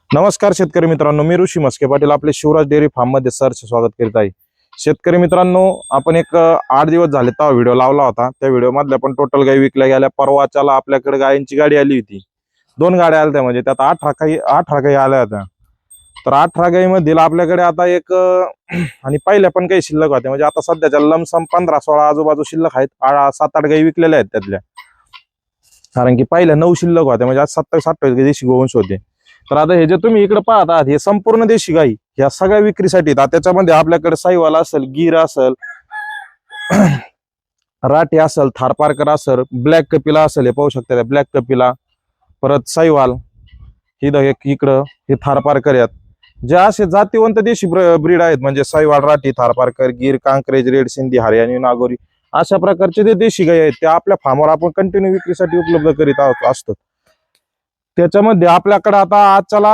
नमस्कार शेतकरी मित्रांनो, मी ऋषी मस्के पाटील आपले शिवराज डेअरी फार्म मध्ये सरचे स्वागत करीत आहे। शेतकरी मित्रांनो, आपण एक 8 दिवस झाले तेव्हा व्हिडिओ लावला होता। त्या व्हिडिओ मधल्या पण टोटल गाई विकल्या गेल्या। परवाच्याला आपल्याकडे गायींची गाडी आली होती, 2 गाड्या आल्या म्हणजे त्यात 18 गाई आल्या होत्या। तर 18 गाईमध्ये आपल्याकडे आता एक आणि पहिल्या पण काही शिल्लक होत्या, म्हणजे आता सध्याच्या लमसम 15-16 आजूबाजू शिल्लक आहेत। 7-8 गाई विकलेल्या आहेत त्यातल्या, कारण की पहिल्या 9 शिल्लक होत्या, म्हणजे आज 27-28 देशी गोवंश होते। तर आता हे जे तुम्ही इकडे पाहत आहात हे संपूर्ण देशी गाई ह्या सगळ्या विक्रीसाठी आहेत। त्याच्यामध्ये आपल्याकडे साईवाल असेल, गिर असेल, राठी असेल, थारपारकर असेल, ब्लॅक कपिला असेल, हे पाहू शकता ब्लॅक कपिला, परत साईवाल, इकडं हे थारपारकर आहेत। जे असे जातीवंत देशी ब्रीड आहेत, म्हणजे साईवाल, राठी, थारपारकर, गिर, कांक्रेज, रेड सिंधी, हरियाणी, नागोरी, अशा प्रकारचे जे देशी गाई आहेत त्या आपल्या फार्मवर आपण कंटिन्यू विक्रीसाठी उपलब्ध करीत असतो। त्याच्यामध्ये आपल्याकडे आता आजच्याला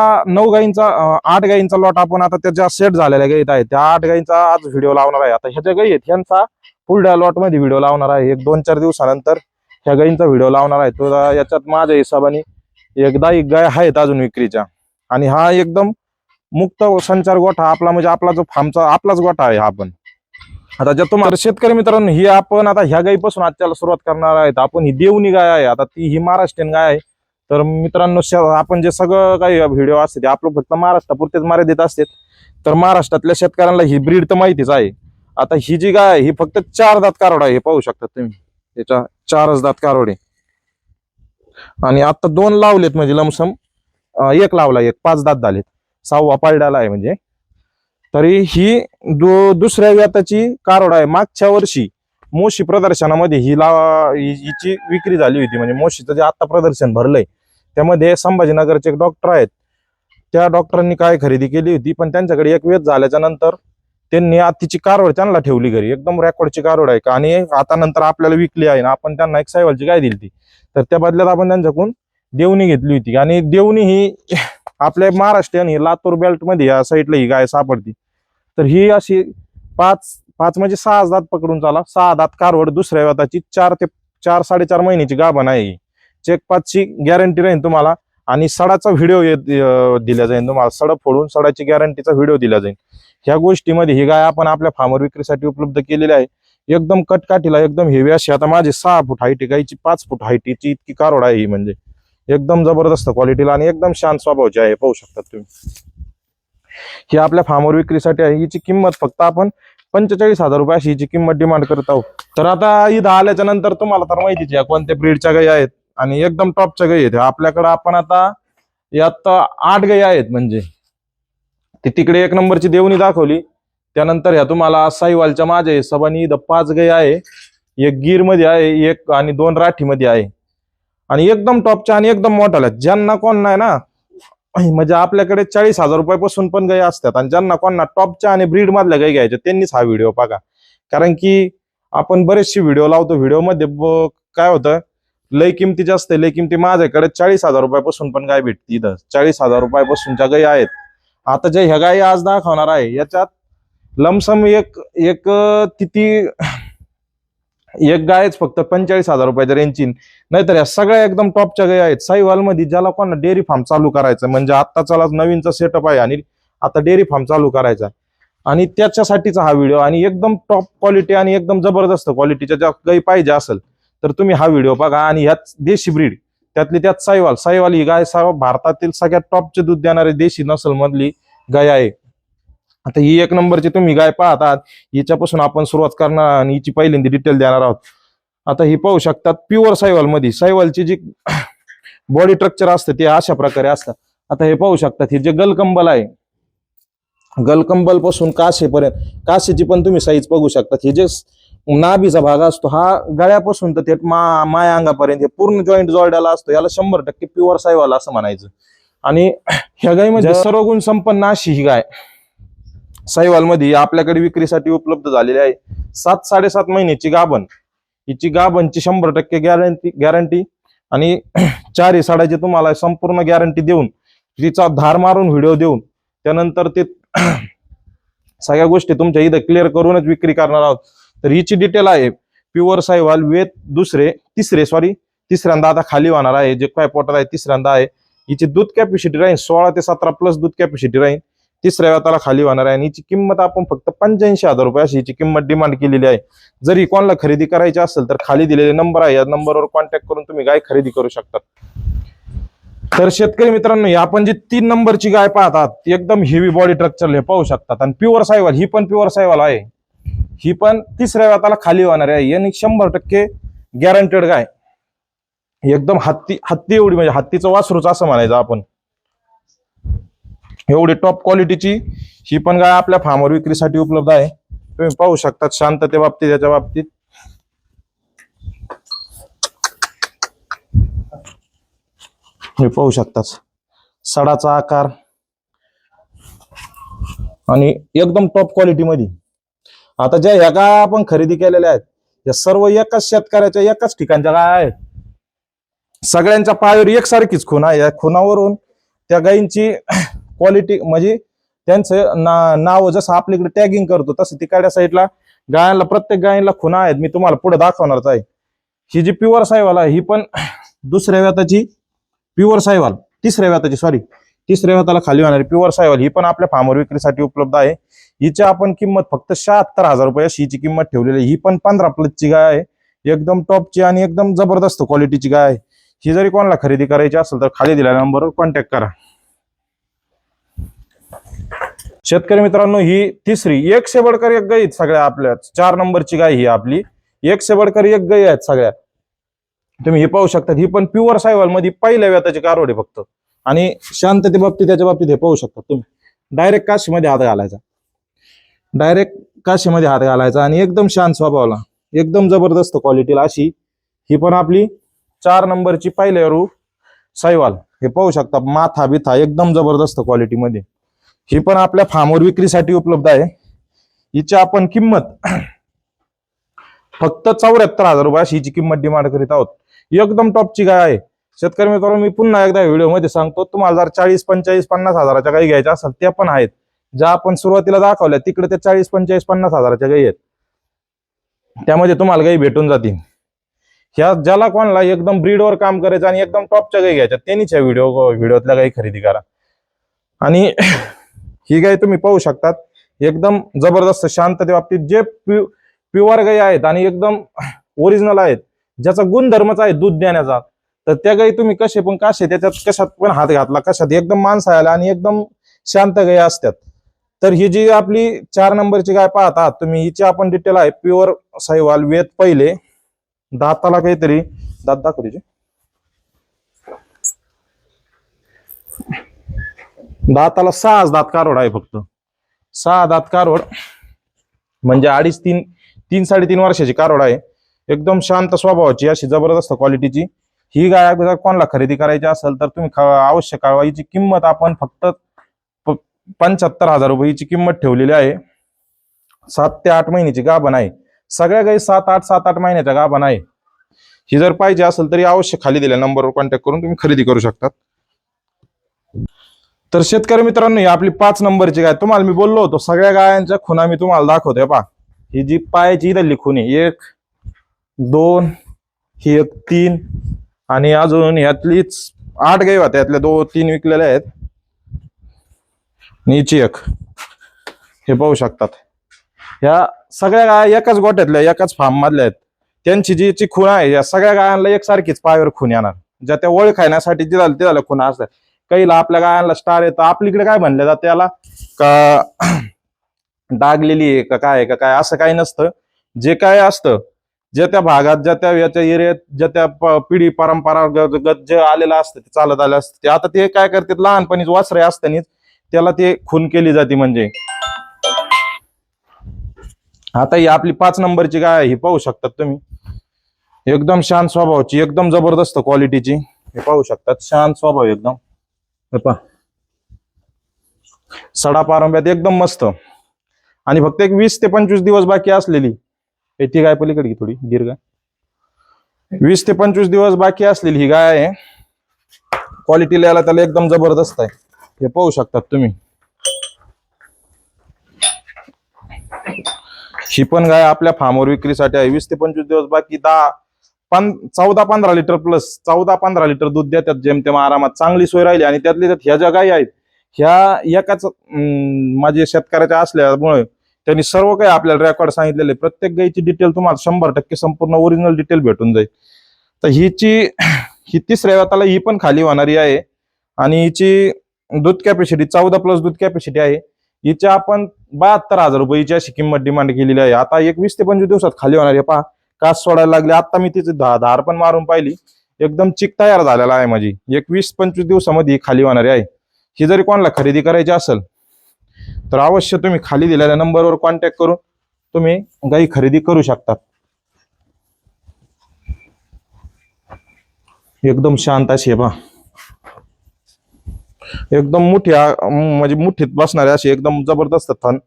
8 गायींचा लॉट आपण आता त्याच्या सेट झालेल्या गायीत आहे। त्या 8 गायींचा आज व्हिडिओ लावणार आहे। आता ह्या ज्या गायी आहेत ह्यांचा पुढल्या लॉट मध्ये व्हिडिओ लावणार आहे। 1-2-4 दिवसानंतर ह्या गायींचा व्हिडिओ लावणार आहे। तो याच्यात माझ्या हिशोबाने एकदा एक गाय आहेत अजून विक्रीच्या, आणि हा एकदम मुक्त संचार गोठा आपला, म्हणजे आपला जो फार्मचा आपलाच गोठा आहे हा। पण आता ज्या तुम्हाला शेतकरी मित्रांनो, ही आपण आता ह्या गायीपासून आजच्याला सुरुवात करणार आहेत। आपण ही देवणी गाय आहे, आता ही महाराष्ट्रीयन गाय आहे। तर मित्रांनो, आपण जे सगळं काही व्हिडिओ असते ते आपलं फक्त महाराष्ट्रापुरतेच मर्यादित असते। तर महाराष्ट्रातल्या शेतकऱ्यांना ही ब्रीड तर माहितीच आहे। आता ही जी गाय आहे ही फक्त 4 दात कारोड आहे, हे पाहू शकता तुम्ही, त्याच्या 4च दात कारोडे, आणि आता 2 लावलेत, म्हणजे लमसम 1 लावला, 5 दात झालेत, 6वा पालडाला आहे म्हणजे। तरी ही दुसऱ्या व्याताची कारोड आहे। मागच्या वर्षी मोशी प्रदर्शनामध्ये हिची विक्री झाली होती, म्हणजे मोशीचं जे आता प्रदर्शन भरलंय त्यामध्ये संभाजीनगरचे एक डॉक्टर आहेत, त्या डॉक्टरांनी काय खरेदी केली होती, पण त्यांच्याकडे एक वेळ झाल्याच्या नंतर त्यांनी तिची कारोड त्यांना ठेवली घरी, एकदम रेकॉर्डची कारोड आहे। आणि आता नंतर आपल्याला विकली आहे ना, आपण त्यांना एक सायवालची गाय दिली, तर त्या बदल्यात आपण त्यांच्याकडून देवणी घेतली होती। आणि देवणी ही आपल्या महाराष्ट्रीयन ही लातूर बेल्ट मध्ये या साईडला ही गाय सापडती। तर ही अशी 5 म्हणजे 6 दात पकडून चाला, 6 दात कारोड, दुसऱ्या वेताची 4 ते 4-4.5 महिन्याची गाभण आहे। चेक 5ची गॅरंटी राहील तुम्हाला, आणि सडाचा व्हिडिओ दिला जाईल तुम्हाला, सड फोडून सडाची गॅरंटीचा व्हिडिओ दिला जाईल। ह्या गोष्टीमध्ये ही गाय आपण आपल्या फार्मवर विक्रीसाठी उपलब्ध केलेली आहे। एकदम कटकाठीला, एकदम हेवी अशी, आता माझी 6 फूट हाईट, गायची 5 फूट हाईटीची इतकी कारोड आहे ही, म्हणजे एकदम जबरदस्त क्वालिटीला आणि एकदम शांत स्वभावची आहे, पाहू शकता तुम्ही। ही आपल्या फार्मवर विक्रीसाठी आहे। हिची किंमत फक्त आपण 45,000 रुपये अशी हिची किंमत डिमांड करत आहोत। तर आता इथं आल्याच्या नंतर तुम्हाला तर माहितीच आहे कोणत्या ब्रीडच्या गायी आहेत, आणि एकदम टॉपच्या गायी आहेत आपल्याकडे। आपण आता यात 8 गायी आहेत, म्हणजे ती तिकडे 1 नंबरची देवणी दाखवली, त्यानंतर ह्या तुम्हाला साईवालच्या माझ्या हिशोबाने 5 गायी आहे, 1 गिर मध्ये आहे, 1 आणि 2 राठी मध्ये आहे, आणि एकदम टॉपच्या आणि एकदम मोठ्या। ज्यांना कोण नाही ना, म्हणजे आपल्याकडे 40,000 रुपयापासून पण गायी असतात, आणि ज्यांना कोणा टॉपच्या आणि ब्रीड मधल्या गायी घ्यायच्या त्यांनीच हा व्हिडिओ बघा। कारण की आपण बरेचसे व्हिडिओ लावतो, व्हिडिओ मध्ये काय होतं, लय किमती जास्त, लय किमती। माझ्याकडे 40,000 रुपयापासून पण गाय भेटती, इथं 40,000 रुपयापासूनच्या गायी आहेत। आता जे ह्या गायी आज दाखवणार आहे याच्यात लमसम एक गायच फक्त 45,000 रुपयाच्या रेंजची, नाहीतर या सगळ्या एकदम टॉपच्या गायी आहेत। साईवाल मध्ये ज्याला कोणा डेअरी फार्म चालू करायचं, म्हणजे आत्ताचा नवीनचा सेटअप आहे आणि आता डेअरी फार्म चालू करायचा, आणि त्याच्यासाठीचा हा व्हिडिओ। आणि एकदम टॉप क्वालिटी आणि एकदम जबरदस्त क्वालिटीच्या ज्या गायी पाहिजे असेल तर तुम्ही हा व्हिडिओ बघा। आणि ह्याच देशी ब्रीड, त्यातली त्यात साईवाल ही गाय भारतातील सगळ्यात टॉपचे दूध देणारे देशी नसल मधली गाय आहे। आता ही 1 नंबरची तुम्ही गाय पाहत आहात, हिच्यापासून आपण सुरुवात करणार आणि हिची पहिल्यांदा डिटेल देणार आहोत। आता ही पाहू शकतात प्युअर साईवाल मध्ये, साईवालची जी बॉडी स्ट्रक्चर असते ते अशा प्रकारे असतात। आता हे पाहू शकतात, हे जे गलकंबल आहे, गलकंबल पासून काशेपर्यंत, काशेची पण तुम्ही साईज बघू शकता। हे जे नाभीचा भाग असतो हा गळ्यापासून तर थेट माया अंगापर्यंत हे पूर्ण जॉईंट जोडलेला असतो, याला 100% प्युअर साईवाल असं म्हणायचं। आणि ह्या गायीमध्ये सर्व गुण संपन्न अशी ही गाय साईवाल मध्ये आपल्याकडे विक्रीसाठी उपलब्ध झालेली आहे। 7-7.5 महिन्याची गाभण, हिची गाभणची 100% गॅरंटी, आणि 4 साडाची तुम्हाला संपूर्ण गॅरंटी देऊन, तिचा धार मारून व्हिडिओ देऊन, त्यानंतर ते सगळ्या गोष्टी तुमच्या इथं क्लिअर करूनच विक्री करणार आहोत। तर हिची डिटेल आहे प्युअर साईवाल, वेत तिसऱ्यांदा आता खाली होणार आहे, जे काय पोटात आहे तिसऱ्यांदा आहे। हिची दूध कॅपॅसिटी राहील 16 ते 17 प्लस दूध कॅपॅसिटी राहील, तिसऱ्या वेताला खाली होणार आहे आणि हिची किंमत आपण फक्त 85,000 रुपये अशी हिची किंमत डिमांड केलेली आहे. जरी कोणाला खरेदी करायची असेल तर खाली दिलेले नंबर आहे, या नंबरवर कॉन्टॅक्ट करून तुम्ही गाय खरेदी करू शकता. तर शेतकरी मित्रांनो, आपण जी 3 नंबरची गाय पाहतात ती एकदम हेवी बॉडी स्ट्रक्चर पाहू शकतात आणि प्युअर सायवाल, ही पण प्युअर सायवाल आहे. ही पण तिसऱ्या वेताला खाली होणार आहे यांनी 100% गॅरंटेड गाय, एकदम हत्ती एवढी, म्हणजे हत्तीचं वासरूच असं म्हणायचं आपण, एवढी टॉप क्वालिटीची ही पण गाय आपल्या फार्मवर विक्रीसाठी उपलब्ध आहे. तुम्ही पाहू शकता शांतते बाबतीत, याच्या बाबतीत तुम्ही पाहू शकता सडाचा आकार आणि एकदम टॉप क्वालिटी मध्ये. आता ज्या ह्या गाय आपण खरेदी केलेल्या आहेत या सर्व एकाच शेतकऱ्याच्या एकाच ठिकाणच्या गाय आहेत. सगळ्यांच्या पायावर एकसारखीच खूण आहे. या खुणावरून त्या गायींची क्वालिटी, म्हणजे त्यांचं नाव जसं आपल्याकडे टॅगिंग करतो तसं तिकडच्या साईडला गायांना, प्रत्येक गायीला खुणा आहेत. मी तुम्हाला पुढे दाखवणारच आहे. ही जी प्युअर सायवाल आहे ही पण दुसऱ्या व्याताची प्युअर सायवाल, तिसऱ्या व्याताला खाली होणारी प्युअर सायवाल ही पण आपल्या फार्मवर विक्रीसाठी उपलब्ध आहे. हिची आपण किंमत फक्त 76,000 रुपये अशी हिची किंमत ठेवलेली आहे. ही पण 15 प्लसची गाय आहे, एकदम टॉपची आणि एकदम जबरदस्त क्वालिटीची गाय आहे. ही जरी कोणाला खरेदी करायची असेल तर खाली दिलेल्या नंबरवर कॉन्टॅक्ट करा. शेतकरी मित्रांनो, ही तिसरी एक से बडकर एक गाय सगळ्या आपल्या 4 नंबरची गाय ही आपली एक से बडकर एक गाय आहेत सगळ्या. तुम्ही हे पाहू शकता, ही पण प्युअर सायवाल मध्ये पहिल्या व्याताची कारवड आहे फक्त. आणि शांतते बाबतीत, त्याच्या बाबतीत हे पाहू शकता तुम्ही, डायरेक्ट काशीमध्ये हात घालायचा, आणि एकदम शांत स्वभावाला, एकदम जबरदस्त क्वालिटीला अशी ही पण आपली 4 नंबरची पहिल्या रू सायवाल. हे पाहू शकता माथा बिथा एकदम जबरदस्त क्वालिटी मध्ये. ही पण आपल्या फार्मवर विक्रीसाठी उपलब्ध आहे. हिची आपण किंमत फक्त 74,000 रुपये अशी हिची किंमत डिमांड करीत आहोत. एकदम टॉपची गाय आहे. शेतकरी मित्रांनो, मी पुन्हा एकदा व्हिडिओ मध्ये सांगतो, तुम्हाला जर 40, 45, 50 हजाराच्या गायी घ्यायच्या असेल त्या पण आहेत. ज्या आपण सुरुवातीला दाखवल्या तिकडे त्या 40, 45, 50 हजाराच्या गायी आहेत, त्यामध्ये तुम्हाला गायी भेटून जातील. ह्या ज्याला कोणाला एकदम ब्रीडवर काम करायचं आणि एकदम टॉपच्या गायी घ्यायच्या त्यांनीच या व्हिडिओतल्या गायी खरेदी करा. आणि ही गाय तुम्ही पाहू शकतात एकदम जबरदस्त शांतते बाबतीत, जे प्युअर गायी आहेत आणि एकदम ओरिजिनल आहेत, ज्याचा गुणधर्मच आहे दूध देण्याचा, तर त्या गायी तुम्ही त्याच्यात कशात पण हात घातला कशात एकदम माणसा आला आणि एकदम शांत गायी असतात. तर ही जी आपली 4 नंबरची गाय पाहतात तुम्ही, हिची आपण डिटेल आहे प्युअर साहिवाल वेत पहिले, दाताला काहीतरी दात दाखवते, दाताला 6 दात कारवड आहे, फक्त 6 दात कारवड, म्हणजे 3.5 वर्षाची कारवड आहे. एकदम शांत स्वभावाची अशी जबरदस्त क्वालिटीची ही गाय अगोदर कोणाला खरेदी करायची असेल तर तुम्ही अवश्य कळवा. हिची किंमत आपण फक्त 75,000 रुपये हिची किंमत ठेवलेली आहे. 7 ते 8 महिन्याची गाभण आहे. सगळ्या गायी 7-8 महिन्याच्या गाभण आहे. ही जर पाहिजे असेल तरी अवश्य खाली दिलेल्या नंबरवर कॉन्टॅक्ट करून तुम्ही खरेदी करू शकता. तर शेतकरी मित्रांनो, ही आपली 5 नंबरची गाय, तुम्हाला मी बोललो होतो सगळ्या गायांच्या खुणा मी तुम्हाला दाखवतोय. पहा, ही जी पायाची इथली खून आहे 1, 2, ही 1, 3 आणि अजून यातलीच 8 गायी होत्या, यातल्या 2-3 विकलेल्या आहेत. नीची 1 हे पाहू शकतात. ह्या सगळ्या गाय एकाच गोठ्यातल्या एकाच फार्म मधल्या आहेत. त्यांची जी खूण आहे या सगळ्या गायांना एकसारखीच पायावर खूण येणार, ज्या त्या ओळख खाण्यासाठी जे झालं खुणा असतात. काहीला आपल्या गायांना स्टार येतं, आपलीकडे काय म्हणलं जातं त्याला का डागलेली आहे का काय का काय, असं काही नसतं. जे काय असतं, ज्या त्या भागात ज्या त्या याच्या एरियात ज्या त्या पिढी परंपरागत जे आलेलं असतं ते चालत आलं असतं, ते आता ते काय करतात लहानपणीच वासरे असतानीच त्याला ते खून केली जाते. म्हणजे आता ही आपली 5 नंबरची गाय ही पाहू शकतात तुम्ही, एकदम शांत स्वभावाची, एकदम जबरदस्त क्वालिटीची. हे पाहू शकतात शांत स्वभाव एकदम. सडा पारंब्यात एकदम मस्त, आणि फक्त एक 20 ते 25 दिवस बाकी असलेली ती गाय पलीकडे की थोडी दीर्घ 20 ते 25 दिवस बाकी असलेली ही गाय आहे. क्वालिटी लिहायला त्याला एकदम जबरदस्त आहे. हे पाहू शकतात तुम्ही. ही पण गाय आपल्या फार्मवर विक्रीसाठी आहे. 20 ते 25 दिवस बाकी, 14-15 लिटर प्लस 14-15 लिटर दूध देतात जेमतेम आरामात. चांगली सोय राहिली आणि त्यातली त्यात ह्या ज्या गायी आहेत ह्या एकाच माझे शेतकऱ्याच्या असल्यामुळे त्यांनी सर्व काही आपल्याला रेकॉर्ड सांगितलेले. प्रत्येक गायीची डिटेल तुम्हाला 100% संपूर्ण ओरिजिनल डिटेल भेटून जाईल. तर ही तिसऱ्या वेताला ही पण खाली होणारी आहे आणि हिची दूध कॅपॅसिटी 14+ दूध कॅपॅसिटी आहे. हिची आपण 72,000 रुपयाची अशी किंमत डिमांड केलेली आहे. आता एक 20 ते 25 दिवसात खाली होणार आहे. पहा कास सोडायला लागले. आता मी तिची धार पण मारून पाहिली, एकदम चिक तयार झालेला आहे. माझी एक 20-25 दिवसामध्ये खाली होणारी आहे. ही जरी कोणाला खरेदी करायची असेल तर अवश्य तुम्ही खाली दिलेल्या नंबरवर कॉन्टॅक्ट करून तुम्ही गाई खरेदी करू शकता. एकदम शांत अशी आहे पहा, एकदम मोठी म्हणजे मुठीत बसणारी अशी एकदम जबरदस्त थन,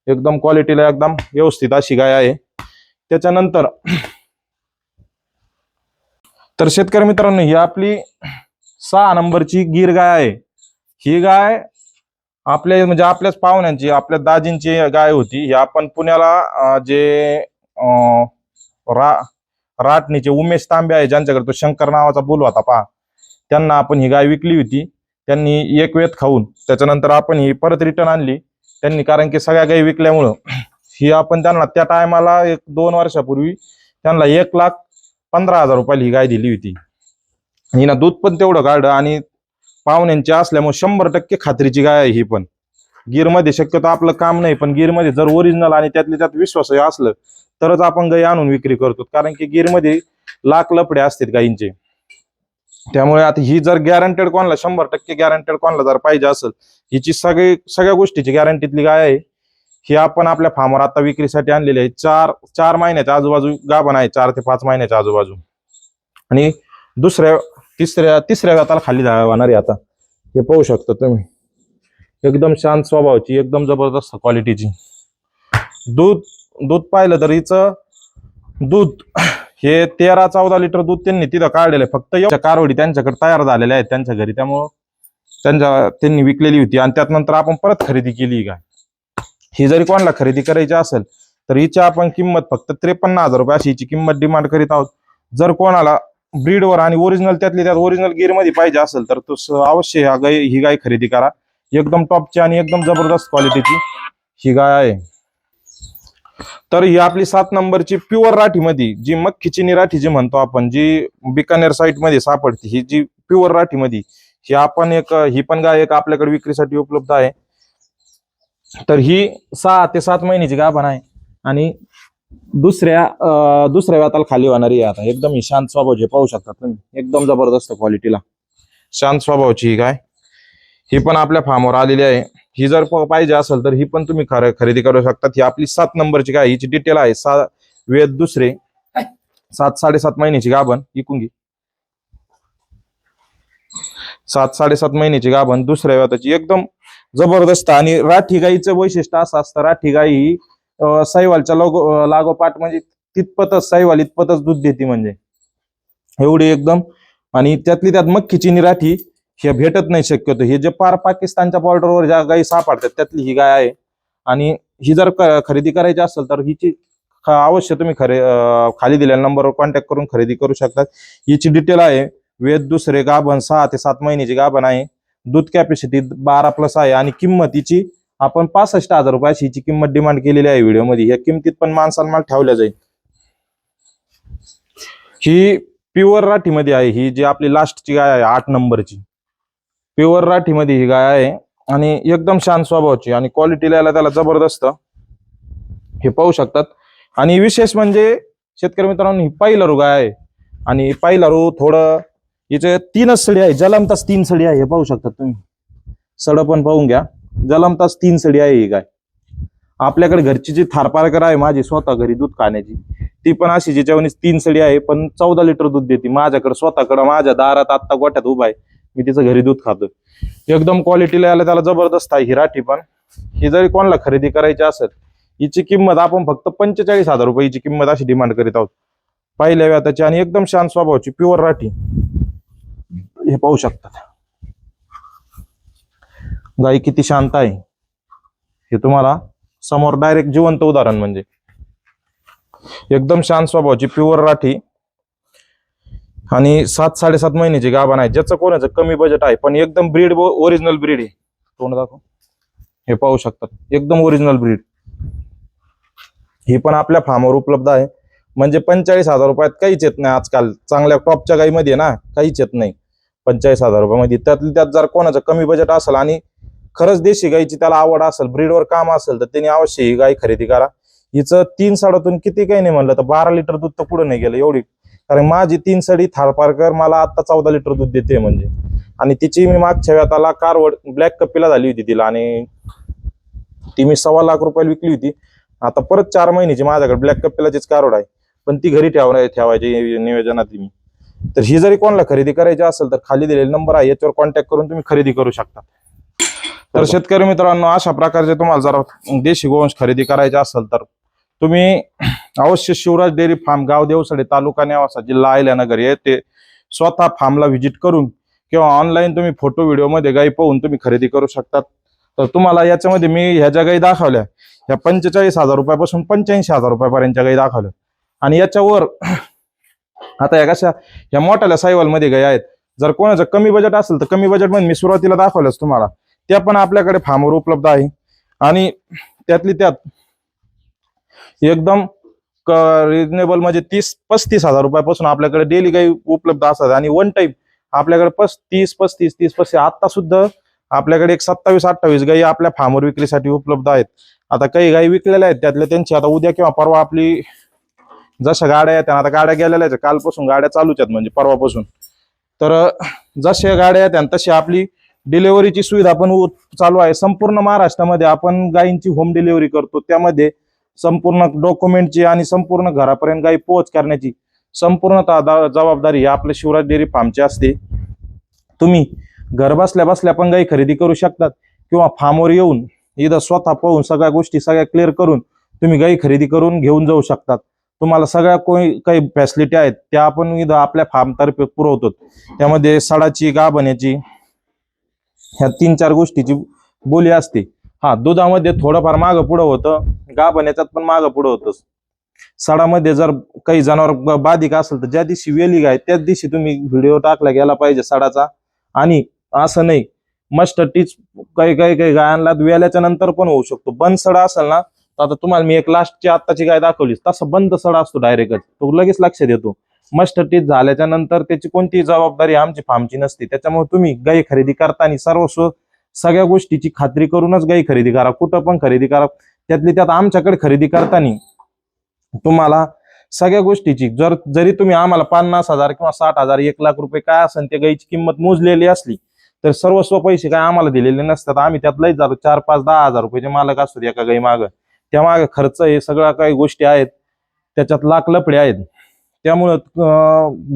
एकदम क्वालिटीला एकदम व्यवस्थित अशी गाय आहे. त्याच्यानंतर तर शेतकरी मित्रांनो ही आपली 6 नंबरची गिर गाय आहे. ही गाय आपल्या म्हणजे आपल्याच पाहुण्यांची आपल्या दाजींची गाय होती. ही आपण पुण्याला जे राटणीचे उमेश तांबे आहे ज्यांच्याकडे तो शंकर नावाचा बुल होता पहा, त्यांना आपण ही गाय विकली होती. त्यांनी एक वेत खाऊन त्याच्यानंतर आपण ही परत रिटर्न आणली त्यांनी, कारण की सगळ्या गायी विकल्यामुळं ही आपण त्यांना त्या टायमाला 1-2 वर्षापूर्वी त्यांना 1,15,000 रुपयाला ही गाय दिली होती. हिनं दूध पण तेवढं काढलं आणि पाहुण्यांची असल्यामुळे 100% खात्रीची गाय आहे. ही पण गिरमध्ये शक्यतो आपलं काम नाही, पण गिरमध्ये जर ओरिजिनल आणि त्यातले त्यात विश्वास असलं तरच आपण गाई आणून विक्री करतो, कारण की गिरमध्ये लाख लफडे असतात गायींचे. त्यामुळे आता ही जर गॅरंटेड कोणाला 100% गॅरंटेड कोणाला जर पाहिजे असेल, हिची सगळ्या गोष्टीची गॅरंटीतली गाय आहे. ही आपण आपल्या फार्मवर आता विक्रीसाठी आणलेली आहे. 4 महिन्याच्या आजूबाजू गाभण आहे, 4 ते 5 महिन्याच्या आजूबाजू. आणि तिसऱ्या व्याताला खाली जाणार आहे. आता हे पाहू शकता तुम्ही, एकदम शांत स्वभावाची, एकदम जबरदस्त क्वालिटीची. दूध पाहिलं तर हिचं दूध हे 13-14 लिटर दूध त्यांनी तिथं काढलेलं आहे. फक्त कारवडी त्यांच्याकडे तयार झालेल्या आहेत त्यांच्या घरी, त्यामुळं त्यांनी विकलेली होती आणि त्यानंतर आपण परत खरेदी केली गाय. ही जरी कोणाला खरेदी करायची असेल तर हिची आपण किंमत फक्त 53,000 रुपये अशी हिची किंमत डिमांड करीत आहोत. जर कोणाला ब्रीडवर आणि ओरिजिनल त्यातली त्यात ओरिजिनल गिरमध्ये पाहिजे असेल तर तो अवश्य ही गाय खरेदी करा. एकदम टॉपची आणि एकदम जबरदस्त क्वालिटीची ही गाय आहे. तर ही आपली 7 नंबरची प्युअर राठीमध्ये जी मक्खीची राठी जी म्हणतो आपण, जी बिकानेर साईट मध्ये सापडते, ही जी प्युअर राठीमध्ये ही आपण ही पण गाय एक आपल्याकडे विक्रीसाठी उपलब्ध आहे. तर ही 6 ते 7 महिन्याची गाभण आहे आणि दुसऱ्या व्याताला खाली होणारी आहे. आता एकदम ही शांत स्वभावाची पाहू शकता तुम्ही, एकदम जबरदस्त क्वालिटीला शांत स्वभावाची ही गाय. ही पण आपल्या फार्मवर आलेली आहे. ही जर पाहिजे असेल तर ही पण तुम्ही खरेदी करू शकता. ही आपली 7 नंबरची गाय, हिची डिटेल आहे. वेद दुसरे 7-7.5 महिन्याची गाभण, इकून घे. 7-7.5 महिन्याची गाभण, दुसऱ्या व्याताची, एकदम जबरदस्त. आणि राठी गाईचं वैशिष्ट्य असं असतं, राठी गाई ही साहिवालच्या लागोपाठ म्हणजे तितपतच साहिवाल इतपतच दूध देते, म्हणजे एवढी एकदम. आणि त्यातली त्यात मक्खीची राठी हे भेटत नाही शक्यतो. हे जे पार पाकिस्तानच्या बॉर्डरवर ज्या गायी सापडतात त्यातली ही गाय आहे. आणि ही जर खरेदी करायची असेल तर हिची अवश्य तुम्ही खाली दिलेल्या नंबरवर कॉन्टॅक्ट करून खरेदी करू शकता. हिची डिटेल आहे. वेद दुसरे गाभण, 6 ते 7 महिन्याची गाभण आहे. दूध कॅपॅसिटी 12+ आहे आणि किंमत हिची आपण 65,000 रुपये अशी हिची किंमत डिमांड केलेली आहे व्हिडिओमध्ये. या किमतीत पण माल ठेवल्या जाईल. ही प्युअर राठीमध्ये आहे. ही जी आपली लास्टची गाय आहे 8 नंबरची प्युअर राठीमध्ये ही गाय आहे आणि एकदम शांत स्वभावाची आणि क्वालिटीला त्याला जबरदस्त, हे पाहू शकतात. आणि विशेष म्हणजे शेतकरी मित्रांनो ही पहिलारू गाय आहे आणि पहिलारू थोडं हिचे 3च सडी आहे, जलमताच 3 सडी आहे. हे पाहू शकतात तुम्ही, सड पण पाहून घ्या, जलमताच 3 सडी आहे ही गाय. आपल्याकडे घरची जी थारपारकर आहे माझी स्वतः घरी दूध खाण्याची, ती पण अशी जिच्यावणी 3 सडी आहे, पण 14 लिटर दूध देते. माझ्याकडे स्वतःकडे माझ्या दारात आत्ता गोठ्यात उभा आहे, मी तिचं घरी दूध खातो. एकदम क्वालिटीला याला त्याला जबरदस्त आहे ही राठी पण. ही जरी कोणाला खरेदी करायची असेल हिची किंमत आपण फक्त 45,000 रुपये हिची किंमत अशी डिमांड करीत आहोत. पहिल्या व्याताची आणि एकदम शांत स्वभावाची प्युअर राठी, हे पाहू शकतात. गाय किती शांत आहे हे तुम्हाला समोर डायरेक्ट जिवंत उदाहरण, म्हणजे एकदम शांत स्वभावाची प्युअर राठी. आणि 7-7.5 महिन्याची गाभण आहे. ज्याचं कोणाचं कमी बजेट आहे पण एकदम ब्रीड ओरिजिनल ब्रीड आहे. तोंड दाखव. हे पाहू शकतात एकदम ओरिजिनल ब्रीड. ही पण आपल्या फार्मवर उपलब्ध आहे. म्हणजे 45,000 रुपयात काहीच येत नाही आजकाल. चांगल्या टॉपच्या गाईमध्ये ना काहीच येत नाही 45,000 रुपयामध्ये. त्यात जर कोणाचं कमी बजेट असेल आणि खरंच देशी गाईची त्याला आवड असेल, ब्रीडवर काम असेल, तर त्यांनी अवश्य ही गाय खरेदी करा. हिचं 3 साडातून किती काही नाही म्हणलं तर 12 लिटर दूध तर पुढे नाही गेलं एवढी. कारण माझी 3 सडी थारपारकर मला आता 14 लिटर दूध देते म्हणजे. आणि तिची मी मागच्या वेळाला कारवड ब्लॅक कपिला झाली होती तिला आणि ती मी 1.25 लाख रुपयाला विकली होती. आता परत 4 महिन्याची माझ्याकडे ब्लॅक कपिलाचीच कारवड आहे, पण ती घरी ठेवायची नियोजनात मी. तर ही जरी कोणाला खरेदी करायची असेल तर खाली दिलेला नंबर आहे, याच्यावर कॉन्टॅक्ट करून तुम्ही खरेदी करू शकता. तर शेतकरी मित्रांनो, अशा प्रकारचे तुम्हाला जर देशी गोवंश खरेदी करायचे असेल तर तुम्ही अवश्य शिवराज डेअरी फार्म, गाव देवसडे, तालुका नेवासा, जिल्हा अहिल्यानगर येथे स्वतः फार्मला व्हिजिट करून किंवा ऑनलाईन तुम्ही फोटो व्हिडिओमध्ये गाई पाहून तुम्ही खरेदी करू शकतात. तर तुम्हाला याच्यामध्ये मी ह्या ज्या गाई दाखवल्या ह्या 45,000 रुपयापासून 85,000 रुपयापर्यंतच्या गाई दाखवल्या. आणि याच्यावर आता या कशा ह्या मोठ्याल्या साईवालमध्ये गाई आहेत. जर कोणाचं कमी बजेट असेल तर कमी बजेटमध्ये मी सुरुवातीला दाखवल्याच तुम्हाला, त्या पण आपल्याकडे फार्मवर उपलब्ध आहे. आणि त्यातली त्यात एकदम रिजनेबल म्हणजे 30-35,000 रुपयापासून आपल्याकडे डेली गाई उपलब्ध असतात. आणि वन टाइम आपल्याकडे 30-35 आता सुद्धा आपल्याकडे एक 27-28 गाई आपल्या फार्मवर विक्रीसाठी उपलब्ध आहेत. आता काही गाई विकलेल्या आहेत, त्यातल्या त्यांची आता उद्या किंवा परवा आपली जशा गाड्या आहेत आता गाड्या गेलेल्या आहेत, कालपासून गाड्या चालूच आहेत म्हणजे परवापासून. तर जशा गाड्या आहेत तशी आपली डिलिव्हरीची सुविधा पण चालू आहे. संपूर्ण महाराष्ट्रामध्ये आपण गायींची होम डिलिव्हरी करतो. त्यामध्ये संपूर्ण डॉक्युमेंटची आणि संपूर्ण घरापर्यंत गाई पोहोच करण्याची संपूर्णतः जबाबदारी ही आपल्या शिवराज डेअरी फार्मची असते. तुम्ही घर बसल्या बसल्या पण गाई खरेदी करू शकतात किंवा फार्मवर येऊन इथं स्वतः पाहून सगळ्या गोष्टी सगळ्या क्लिअर करून तुम्ही गाई खरेदी करून घेऊन जाऊ शकतात. तुम्हाला सगळ्या काही फॅसिलिटी आहेत त्या आपण इथं आपल्या फार्मतर्फे पुरवतो. त्यामध्ये सडाची, गाभण्याची, ह्या 3-4 गोष्टीची बोली असते. हा, दुधामध्ये थोडंफार मागं पुढं होतं, गाभण्याच्यात पण मागं पुढं होतं. सडामध्ये जर काही जनावर बाधिक असेल तर ज्या दिवशी वेली गाय त्याच दिवशी तुम्ही व्हिडिओ टाकला गेला पाहिजे सडाचा. आणि असं नाही मस्ट टीच काही गायांना वेल्याच्या नंतर पण होऊ शकतो. बंद सडा असेल ना, तर आता तुम्हाला मी एक लास्टची आत्ताची गाय दाखवली तसं बंद सडा असतो डायरेक्टच, तो लगेच लक्षात येतो. मस्ट टीच झाल्याच्या नंतर त्याची कोणतीही जबाबदारी आमची फार्मची नसते. त्याच्यामुळे तुम्ही गाई खरेदी करताना सगळ्या गोष्टीची खात्री करूनच गाई खरेदी करा, कुठं पण खरेदी करा. त्यातली त्यात आमच्याकडे खरेदी करताना तुम्हाला सगळ्या गोष्टीची जरी तुम्ही आम्हाला 50,000 किंवा 60,000, 1 लाख रुपये काय असेल त्या गाईची किंमत मोजलेली असली तर सर्वस्व पैसे काय आम्हाला दिलेले नसतात. आम्ही त्यात लई जातो 4, 5, 10,000 रुपयाचे मालक असतो एका गाई मागं. त्या मागे खर्च हे सगळ्या काही गोष्टी आहेत, त्याच्यात लाख लफडे आहेत. त्यामुळं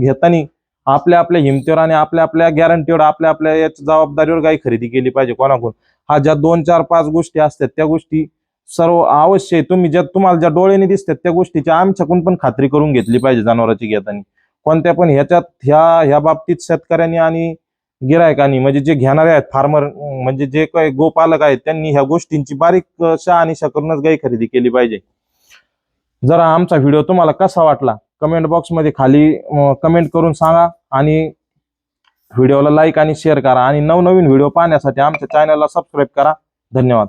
घेताना आपल्या हिमतीवर आणि आपल्या गॅरंटीवर आपल्या याच्या जबाबदारीवर गाई खरेदी केली पाहिजे कोणाकडून. हा ज्या 2, 4, 5 गोष्टी असतात त्या गोष्टी सर्व अवश्य तुम्हाला ज्या डोळ्याने दिसतात त्या गोष्टीची आमच्याकडून पण खात्री करून घेतली पाहिजे जनावरांची घेताना. कोणत्या पण ह्या बाबतीत शेतकऱ्यांनी आणि गिरायकांनी म्हणजे जे घेणारे आहेत फार्मर म्हणजे जे काही गोपालक आहेत त्यांनी ह्या गोष्टींची बारीक शहानिशा करूनच गाई खरेदी केली पाहिजे. जरा आमचा व्हिडिओ तुम्हाला कसा वाटला कमेंट बॉक्समध्ये खाली कमेंट करून सांगा. आणि व्हिडिओला लाईक आणि शेअर करा. आणि नवनवीन व्हिडिओ पाहण्यासाठी आमच्या चॅनलला सबस्क्राईब करा. धन्यवाद.